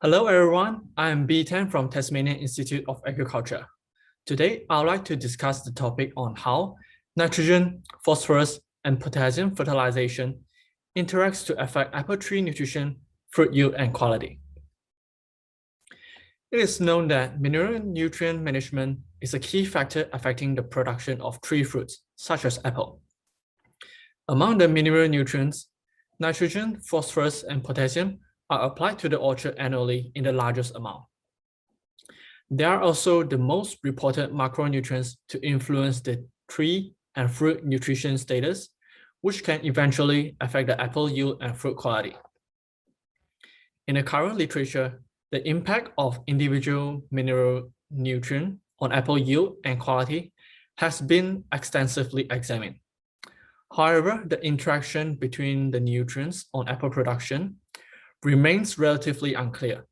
Hello everyone, I am B10 from Tasmania Institute of Agriculture. Today, I would like to discuss the topic on how nitrogen, phosphorus, and potassium fertilization interacts to affect apple tree nutrition, fruit yield, and quality. It is known that mineral nutrient management is a key factor affecting the production of tree fruits, such as apple. Among the mineral nutrients, nitrogen, phosphorus, and potassium are applied to the orchard annually in the largest amount. They are also the most reported macronutrients to influence the tree and fruit nutrition status, which can eventually affect the apple yield and fruit quality. In the current literature, the impact of individual mineral nutrient on apple yield and quality has been extensively examined. However, the interaction between the nutrients on apple production remains relatively unclear.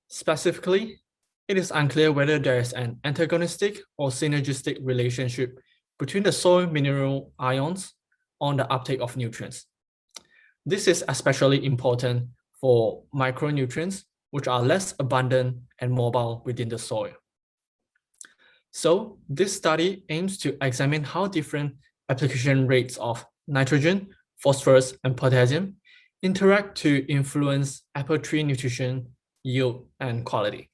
Specifically, it is unclear whether there is an antagonistic or synergistic relationship between the soil mineral ions on the uptake of nutrients. This is especially important for micronutrients, which are less abundant and mobile within the soil. So, this study aims to examine how different application rates of nitrogen, phosphorus, and potassium interact to influence apple tree nutrition, yield, and quality.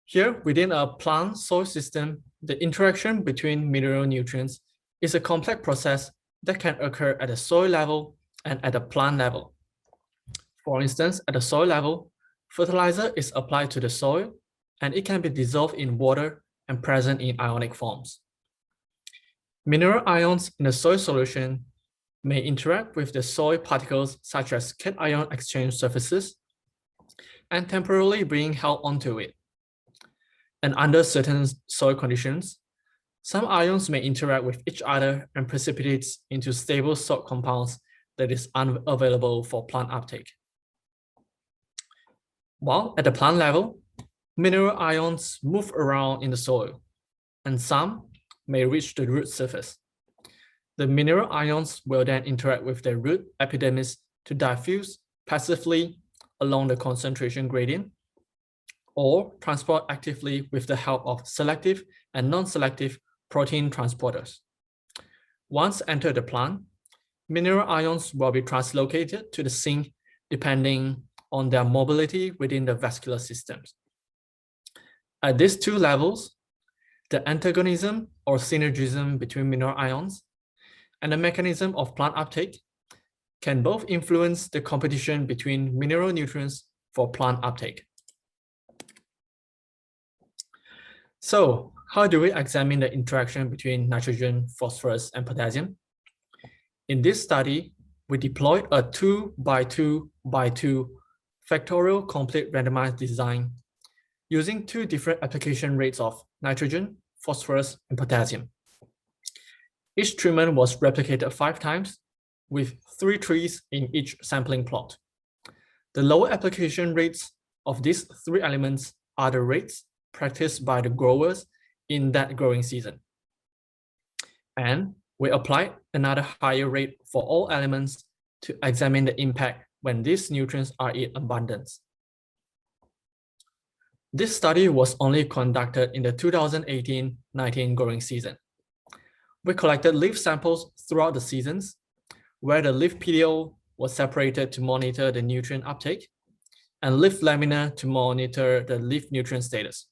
Here, within a plant soil system, the interaction between mineral nutrients is a complex process that can occur at the soil level and at the plant level. For instance, at the soil level, fertilizer is applied to the soil, and it can be dissolved in water and present in ionic forms. Mineral ions in the soil solution may interact with the soil particles such as cation exchange surfaces and temporarily being held onto it. And under certain soil conditions, some ions may interact with each other and precipitate into stable salt compounds that is unavailable for plant uptake. While at the plant level, mineral ions move around in the soil, and some may reach the root surface. The mineral ions will then interact with the root epidermis to diffuse passively along the concentration gradient, or transport actively with the help of selective and non-selective protein transporters. Once entered the plant, mineral ions will be translocated to the sink depending on their mobility within the vascular systems. At these two levels, the antagonism or synergism between mineral ions and the mechanism of plant uptake can both influence the competition between mineral nutrients for plant uptake. So, how do we examine the interaction between nitrogen, phosphorus, and potassium? In this study, we deployed a 2x2x2 factorial complete randomized design using two different application rates of nitrogen, phosphorus, and potassium. Each treatment was replicated 5 times with 3 trees in each sampling plot. The lower application rates of these 3 elements are the rates practiced by the growers in that growing season. And we applied another higher rate for all elements to examine the impact when these nutrients are in abundance. This study was only conducted in the 2018-19 growing season. We collected leaf samples throughout the seasons, where the leaf PDO was separated to monitor the nutrient uptake, and leaf lamina to monitor the leaf nutrient status.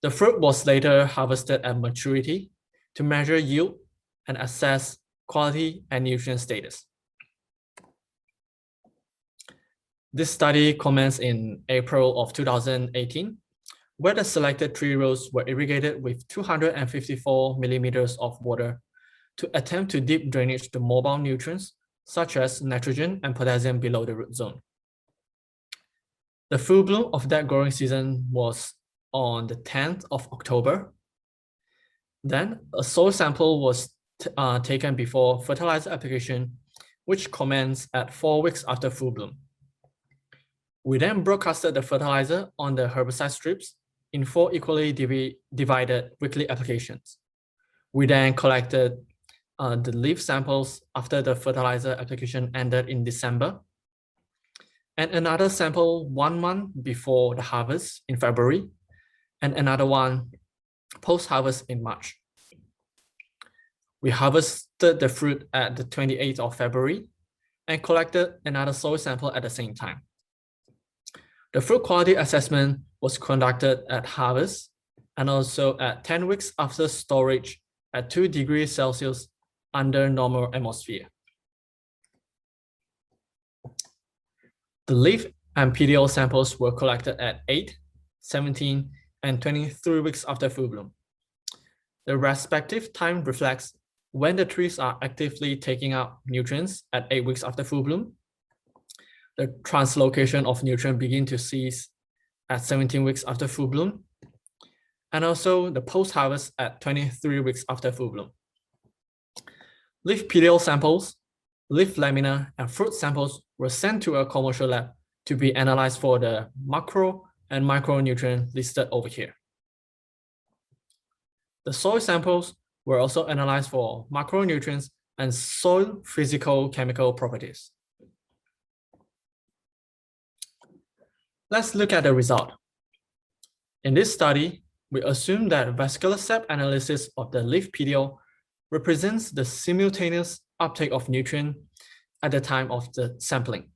The fruit was later harvested at maturity to measure yield and assess quality and nutrient status. This study commenced in April of 2018, where the selected tree rows were irrigated with 254 millimeters of water to attempt to deep drainage the mobile nutrients such as nitrogen and potassium below the root zone. The full bloom of that growing season was on the 10th of October. Then a soil sample was taken before fertilizer application, which commenced at 4 weeks after full bloom. We then broadcasted the fertilizer on the herbicide strips in 4 equally divided weekly applications. We then collected the leaf samples after the fertilizer application ended in December, and another sample 1 month before the harvest in February, and another one post-harvest in March. We harvested the fruit at the 28th of February and collected another soil sample at the same time. The fruit quality assessment was conducted at harvest and also at 10 weeks after storage at 2 degrees Celsius under normal atmosphere. The leaf and PDL samples were collected at 8, 17, and 23 weeks after full bloom. The respective time reflects when the trees are actively taking up nutrients at 8 weeks after full bloom. The translocation of nutrient begin to cease at 17 weeks after full bloom, and also the post-harvest at 23 weeks after full bloom. Leaf PDL samples, leaf lamina, and fruit samples were sent to a commercial lab to be analyzed for the macro and micronutrient listed over here. The soil samples were also analyzed for macronutrients and soil physical-chemical properties. Let's look at the result. In this study, we assume that vascular sap analysis of the leaf PDL represents the simultaneous uptake of nutrient at the time of the sampling.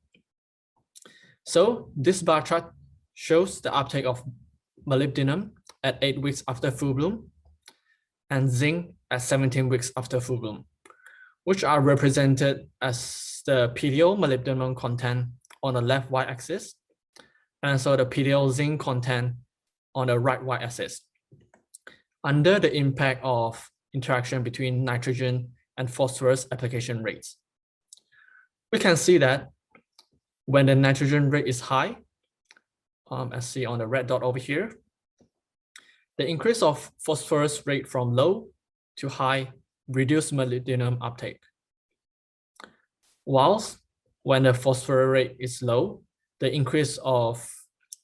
So this bar chart shows the uptake of molybdenum at 8 weeks after full bloom and zinc at 17 weeks after full bloom, which are represented as the PDL molybdenum content on the left y-axis, and so the PDL zinc content on the right y-axis, under the impact of interaction between nitrogen and phosphorus application rates. We can see that when the nitrogen rate is high, as seen on the red dot over here, the increase of phosphorus rate from low to high reduces molybdenum uptake. Whilst when the phosphorus rate is low, the increase of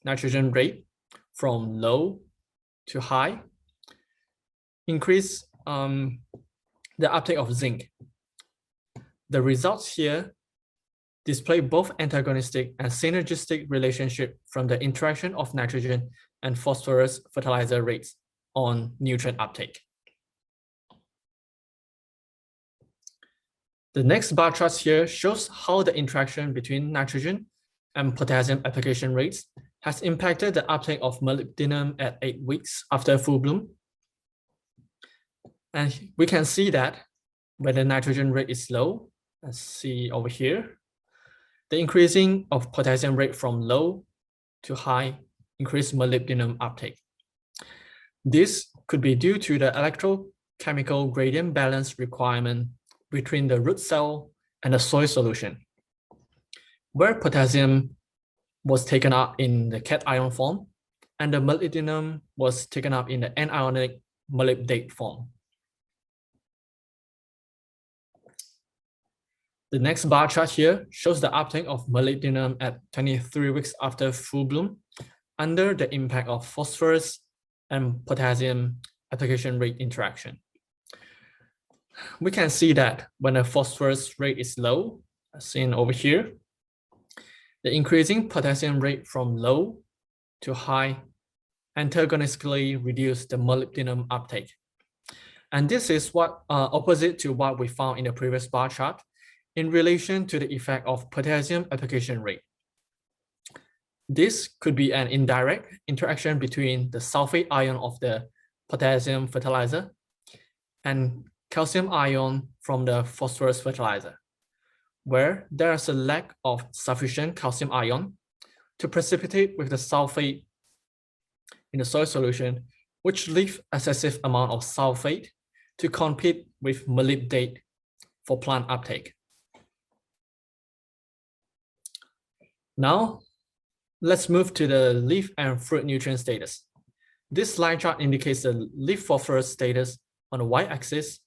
nitrogen rate from low to high increase the uptake of zinc. The results here display both antagonistic and synergistic relationship from the interaction of nitrogen and phosphorus fertilizer rates on nutrient uptake. The next bar chart here shows how the interaction between nitrogen and potassium application rates has impacted the uptake of molybdenum at 8 weeks after full bloom. And we can see that when the nitrogen rate is low, let's see over here, the increasing of potassium rate from low to high increased molybdenum uptake. This could be due to the electrochemical gradient balance requirement between the root cell and the soil solution, where potassium was taken up in the cation form and the molybdenum was taken up in the anionic molybdate form. The next bar chart here shows the uptake of molybdenum at 23 weeks after full bloom under the impact of phosphorus and potassium application rate interaction. We can see that when the phosphorus rate is low, as seen over here, the increasing potassium rate from low to high antagonistically reduce the molybdenum uptake. And this is what opposite to what we found in the previous bar chart in relation to the effect of potassium application rate. This could be an indirect interaction between the sulfate ion of the potassium fertilizer and calcium ion from the phosphorus fertilizer, where there is a lack of sufficient calcium ion to precipitate with the sulfate in the soil solution, which leaves excessive amount of sulfate to compete with molybdate for plant uptake. Now, let's move to the leaf and fruit nutrient status. This line chart indicates the leaf phosphorus status on the y-axis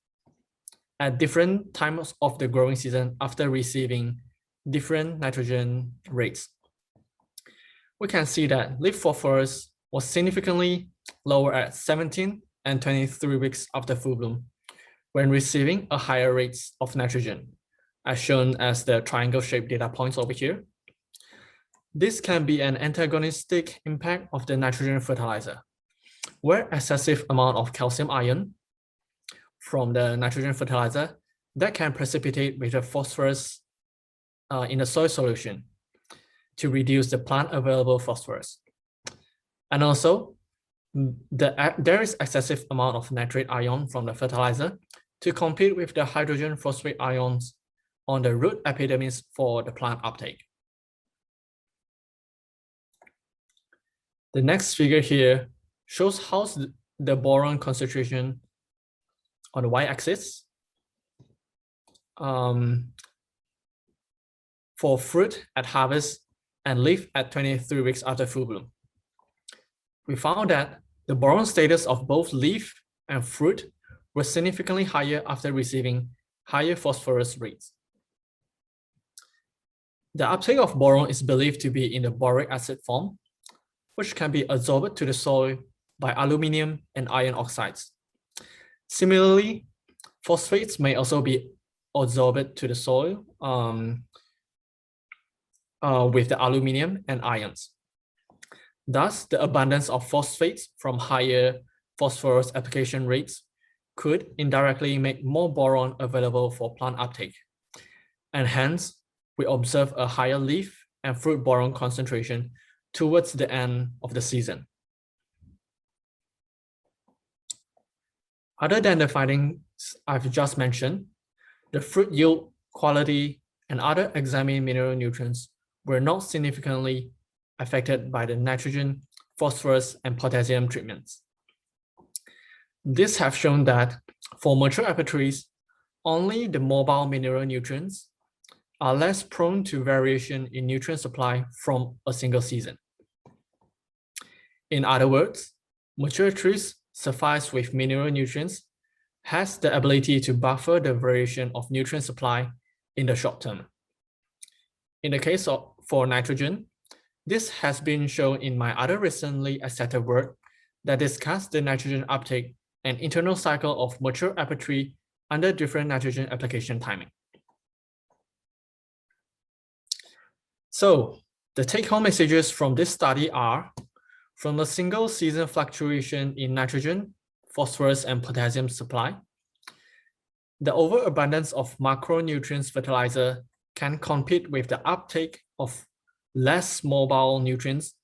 at different times of the growing season after receiving different nitrogen rates. We can see that leaf phosphorus was significantly lower at 17 and 23 weeks after full bloom, when receiving a higher rates of nitrogen, as shown as the triangle-shaped data points over here. This can be an antagonistic impact of the nitrogen fertilizer, where excessive amount of calcium ion from the nitrogen fertilizer that can precipitate with the phosphorus in the soil solution to reduce the plant available phosphorus. And also, there is excessive amount of nitrate ion from the fertilizer to compete with the hydrogen phosphate ions on the root epidermis for the plant uptake. The next figure here shows how the boron concentration on the y-axis for fruit at harvest and leaf at 23 weeks after full bloom. We found that the boron status of both leaf and fruit were significantly higher after receiving higher phosphorus rates. The uptake of boron is believed to be in the boric acid form, which can be adsorbed to the soil by aluminium and iron oxides. Similarly, phosphates may also be adsorbed to the soil with the aluminium and ions. Thus, the abundance of phosphates from higher phosphorus application rates could indirectly make more boron available for plant uptake. And hence, we observe a higher leaf and fruit boron concentration towards the end of the season. Other than the findings I've just mentioned, the fruit yield, quality, and other examined mineral nutrients were not significantly affected by the nitrogen, phosphorus, and potassium treatments. These have shown that for mature apple trees, only the mobile mineral nutrients are less prone to variation in nutrient supply from a single season. In other words, mature trees suffice with mineral nutrients has the ability to buffer the variation of nutrient supply in the short term. In the case for nitrogen, this has been shown in my other recently accepted work that discussed the nitrogen uptake and internal cycle of mature apple tree under different nitrogen application timing. So the take-home messages from this study are, from the single season fluctuation in nitrogen, phosphorus, and potassium supply, the overabundance of macronutrients fertilizer can compete with the uptake of less mobile nutrients,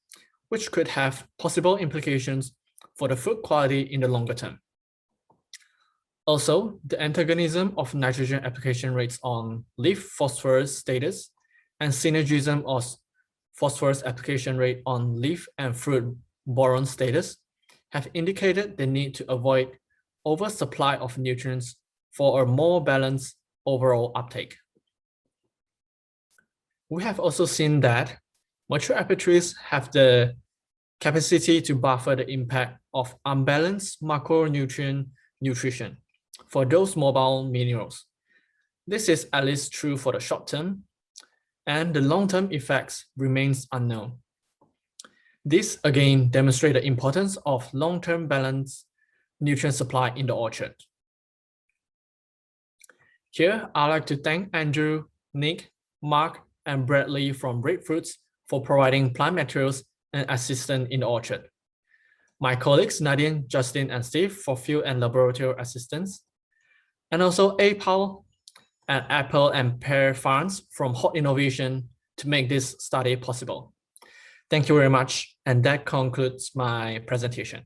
which could have possible implications for the food quality in the longer term. Also, the antagonism of nitrogen application rates on leaf phosphorus status and synergism of phosphorus application rate on leaf and fruit boron status have indicated the need to avoid oversupply of nutrients for a more balanced overall uptake. We have also seen that mature apple trees have the capacity to buffer the impact of unbalanced macronutrient nutrition for those mobile minerals. This is at least true for the short term, and the long-term effects remains unknown. This again demonstrates the importance of long-term balanced nutrient supply in the orchard. Here, I'd like to thank Andrew, Nick, Mark, and Bradley from Breadfruits for providing plant materials and assistance in the orchard. My colleagues Nadine, Justin, and Steve for field and laboratory assistance. And also APAL and Apple and Pear Farms from Hot Innovation to make this study possible. Thank you very much, and that concludes my presentation.